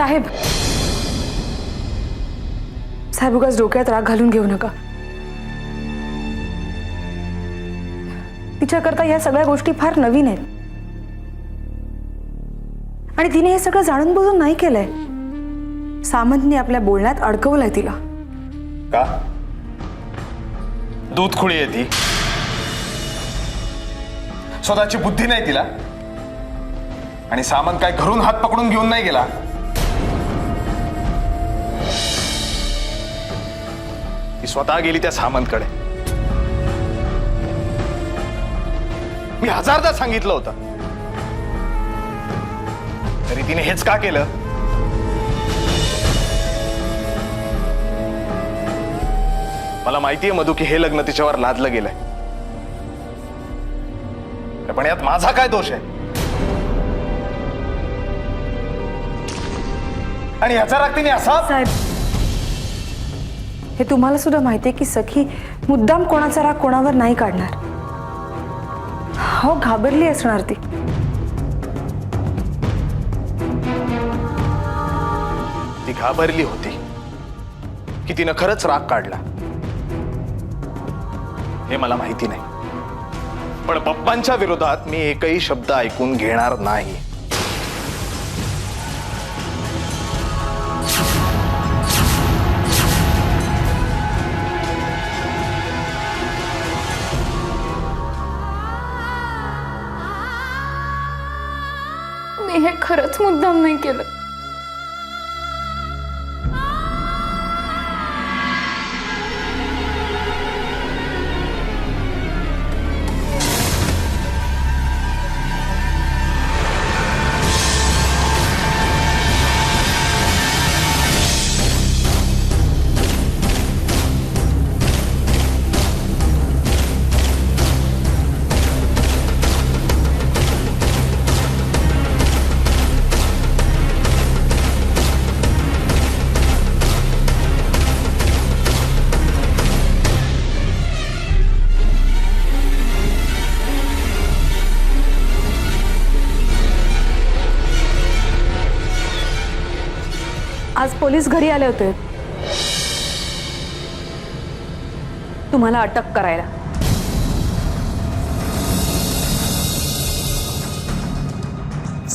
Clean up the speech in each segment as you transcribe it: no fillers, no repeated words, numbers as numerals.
साहेब साहेब उगाच डोक्यात राग घालून घेऊ नका. तिच्याकरता या सगळ्या गोष्टी फार नवीन आहेत आणि तिने हे सगळं जाणून बुजून नाही केलंय. सामंतने आपल्या बोलण्यात अडकवलंय तिला. का? दूध खुळी आहे ती. स्वतःची बुद्धी नाही तिला. आणि सामंत काय घरून हात पकडून घेऊन नाही गेला. ती स्वतः गेली त्या सामंतकडे. मी हजारदा सांगितलं होतं तरी तिने हेच का केलं? मला माहितीये मधु की हे लग्न तिच्यावर लादलं गेलंय, पण यात माझा काय दोष आहे? आणि याचा राग तिने असा. साहेब हे तुम्हाला सुद्धा माहितीये की सखी मुद्दाम कोणाचा राग कोणावर नाही काढणार. हो घाबरली असणार ती. ती घाबरली होती की तिनं खरंच राग काढला हे मला माहिती नाही. पण पप्पांच्या विरोधात मी एकही शब्द ऐकून घेणार नाही. मी हे खरंच मुद्दाम नाही केलं. आज पोलीस घरी आले होते तुम्हाला अटक करायला.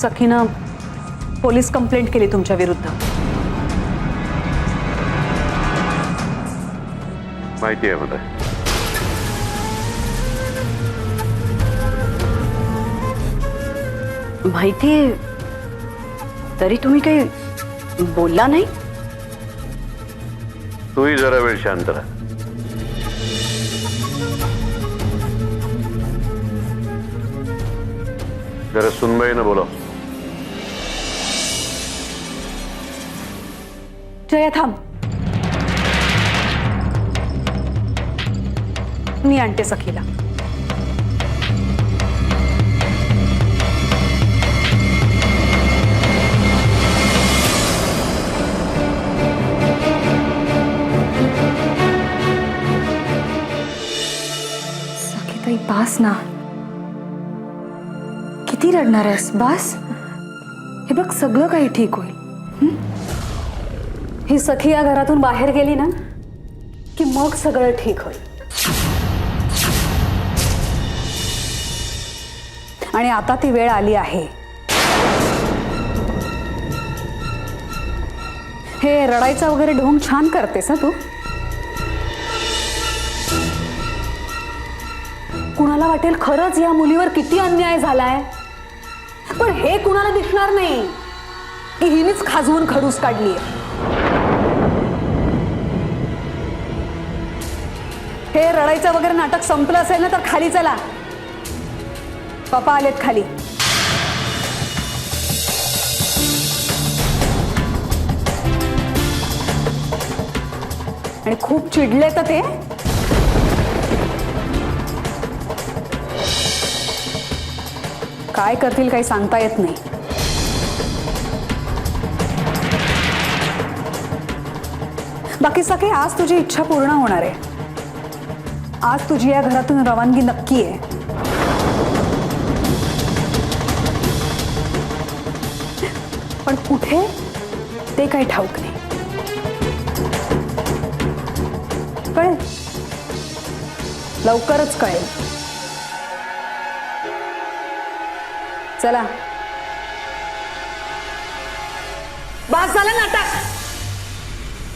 सखीनं पोलीस कंप्लेंट केली तुमच्या विरुद्ध. माहिती आहे मला. माहिती तरी तुम्ही काही बोलला नाही. तूही जरा वेळ शांत राहा. जरा सुनबाईनं बोला. जया थांब. मी आणते सखीला. सखीताई बास ना. किती रडणार आहेस? बास. हे बघ सगळं काही ठीक होईल. ही सखी या घरातून बाहेर गेली ना की मग सगळं ठीक होईल. आणि आता ती वेळ आली आहे. हे रडायचा वगैरे ढोंग छान करतेस ना तू. कुणाला वाटेल खरंच या मुलीवर किती अन्याय झालाय, पण हे कुणाला दिसणार नाही की हिनेच खाजवून खडूस काढली. हे रडायचं वगैरे नाटक संपलं असेल ना तर खाली चला. पप्पा आलेत खाली. आणि खूप चिडले तर ते. काय करतील काही सांगता येत नाही. बाकी सगळे आज तुझी इच्छा पूर्ण होणार आहे. आज तुझी या घरातून रवानगी नक्की आहे. पण कुठे ते काही ठाऊक नाही. कळेल, लवकरच कळेल. चला, बास झालं नाटक.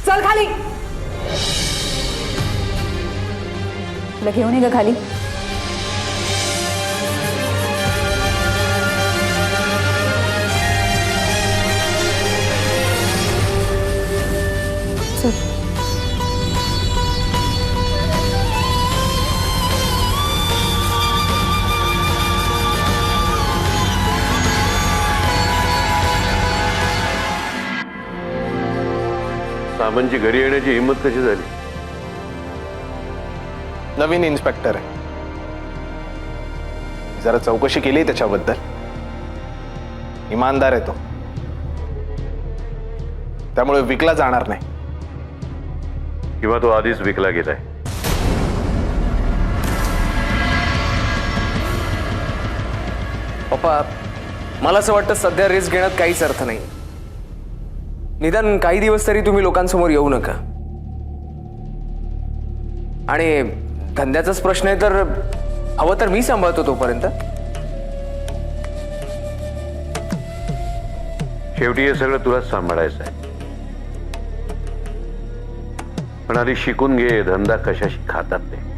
चल खाली. तुला घेऊन ये ग खाली. चल. सामंतची घरी येण्याची हिंमत कशी झाली? नवीन इन्स्पेक्टर आहे, जरा चौकशी केली त्याच्याबद्दल. इमानदार आहे तो, त्यामुळे विकला जाणार नाही. किंवा तो आधीच विकला गेलाय. पप्पा, मला असं वाटतं सध्या रिस्क घेण्यात काहीच अर्थ नाही. निदान काही दिवस तरी तुम्ही लोकांसमोर येऊ नका. आणि धंद्याचाच प्रश्न आहे तर हवं तर मी सांभाळतो तोपर्यंत. शेवटी हे सगळं तुलाच सांभाळायचं आहे. पण आधी शिकून घे धंदा कशाशी खातात ते.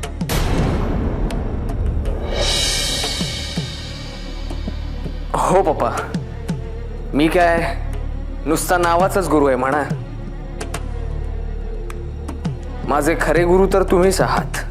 हो पप्पा, मी काय नुसता नावाचाच गुरु आहे म्हणा. माझे खरे गुरु तर तुम्हीच आहात.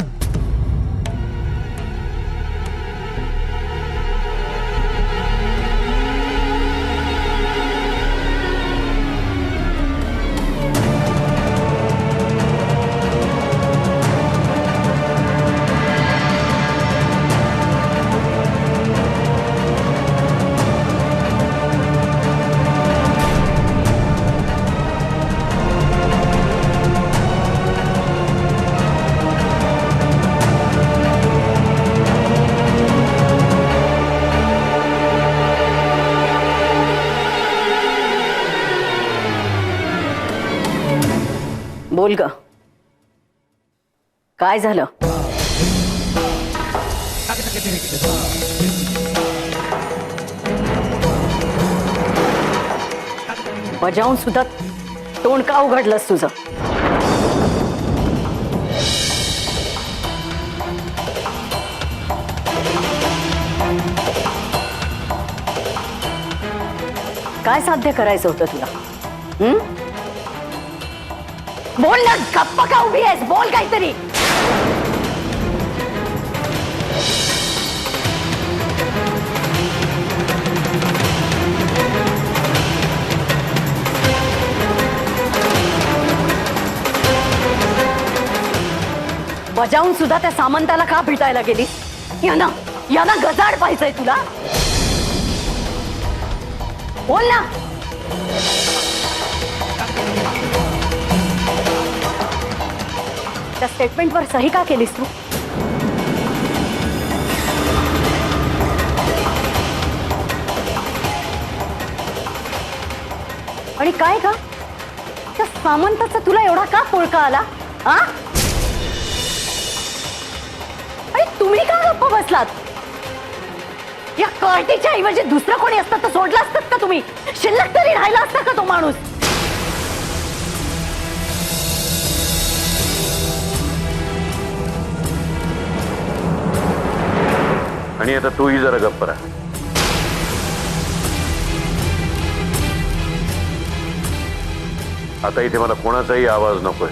बोल ग, काय झालं? बजावून सुद्धा तोंड का उघडलंस तुझं? काय साध्य करायचं होतं तुला? बोल ना, गप्प का उभी आहेस? बोल काहीतरी. बजावून सुद्धा त्या सामंताला का भेटायला गेली? यांना गजाड पाहिजे तुला? बोल ना. त्या स्टेटमेंटवर सही का केलीस तू? आणि काय का त्या सामंताचा तुला एवढा का पोळका आला? हा? आणि तुम्ही का गप्प बसलात? या कार्टीच्या ऐवजी दुसरं कोणी असतं तर सोडलं असतात का तुम्ही? शिल्लक तरी राहिला असता का तो माणूस? आणि आता तूही जरा गप्प राहा. आता इथे मला कोणाचाही आवाज नकोय.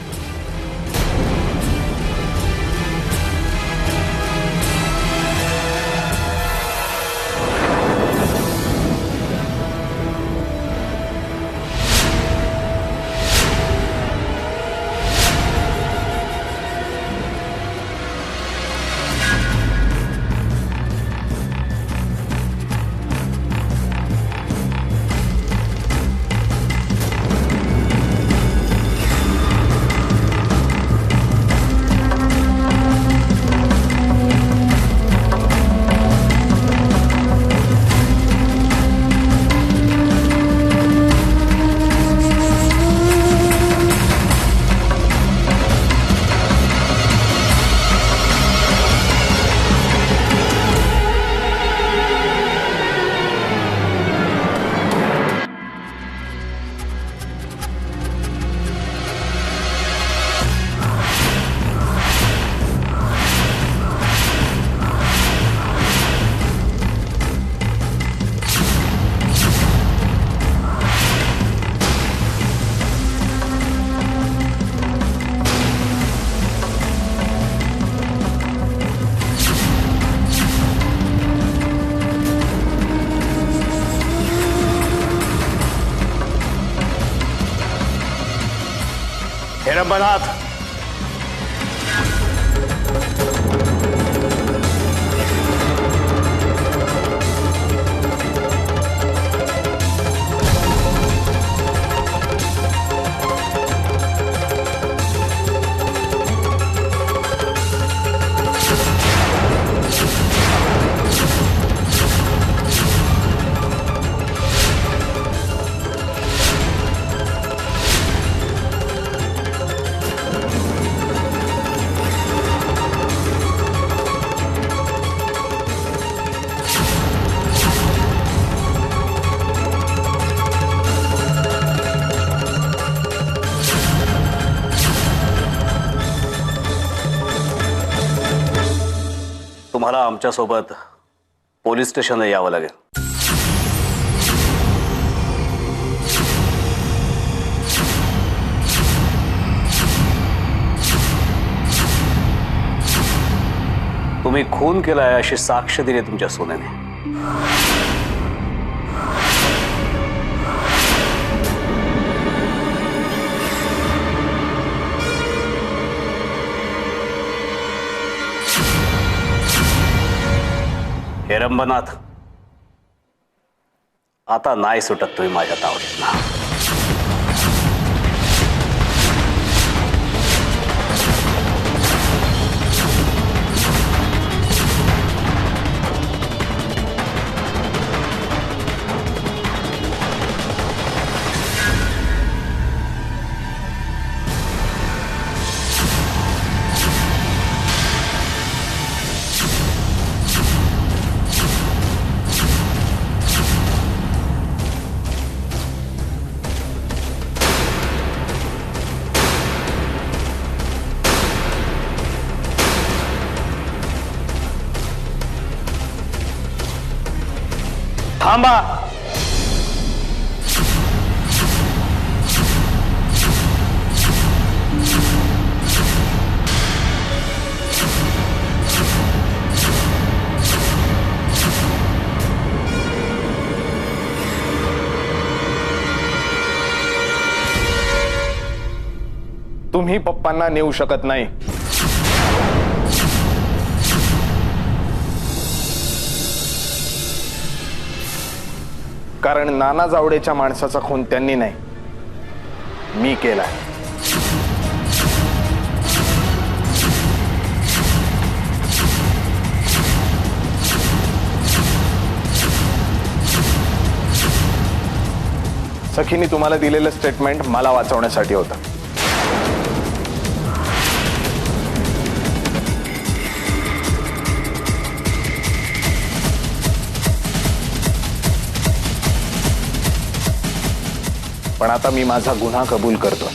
हेरंबनाथ, तुम्हाला आमच्यासोबत पोलीस स्टेशनला यावं लागेल. तुम्ही खून केलाय अशी साक्ष दिली तुमच्या सोन्याने. हेरंबनाथ, आता नाही सुटत तुम्ही माझ्या तावडीतनं. थांबा. तुम्ही पप्पांना नेऊ शकत नाही. कारण नाना जावडेच्या माणसाचा खून त्यांनी नाही, मी केलाय. सखीने तुम्हाला दिलेलं स्टेटमेंट मला वाचवण्यासाठी होतं. पण आता मी माझा गुन्हा कबूल करतो.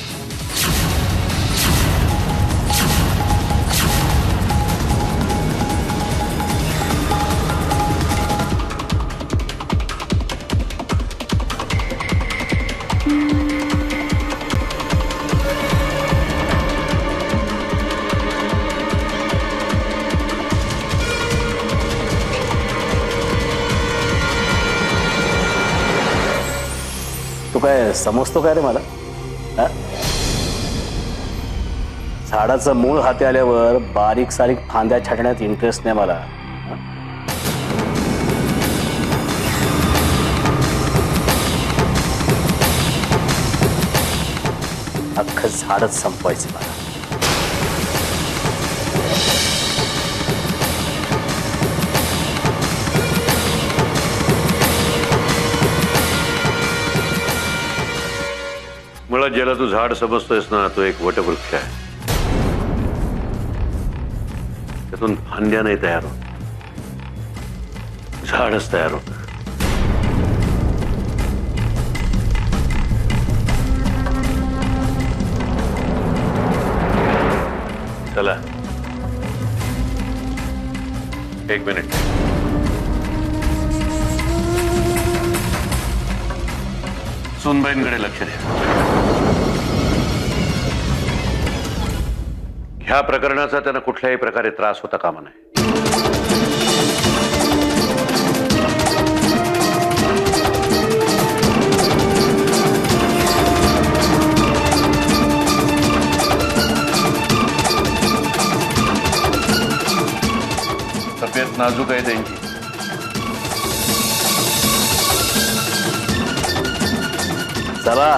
तू काय समजतो काय रे मला? हा? झाडाचं मूळ हाती आल्यावर बारीक सारीक फांद्या छाटण्यात इंटरेस्ट नाही मला. हा? अख्खं झाडच संपवायचं मला. मुळात ज्याला तू झाड समजतोयस ना, तो एक वटवृक्ष आहे. त्यातून फांद्या नाही तयार होत, झाडच तयार होत. चला, एक मिनिट. सुनबाईंकडे लक्ष द्या. ह्या प्रकरणाचा त्यांना कुठल्याही प्रकारे त्रास होता कामा नये. नाजूक आहे त्यांची. चला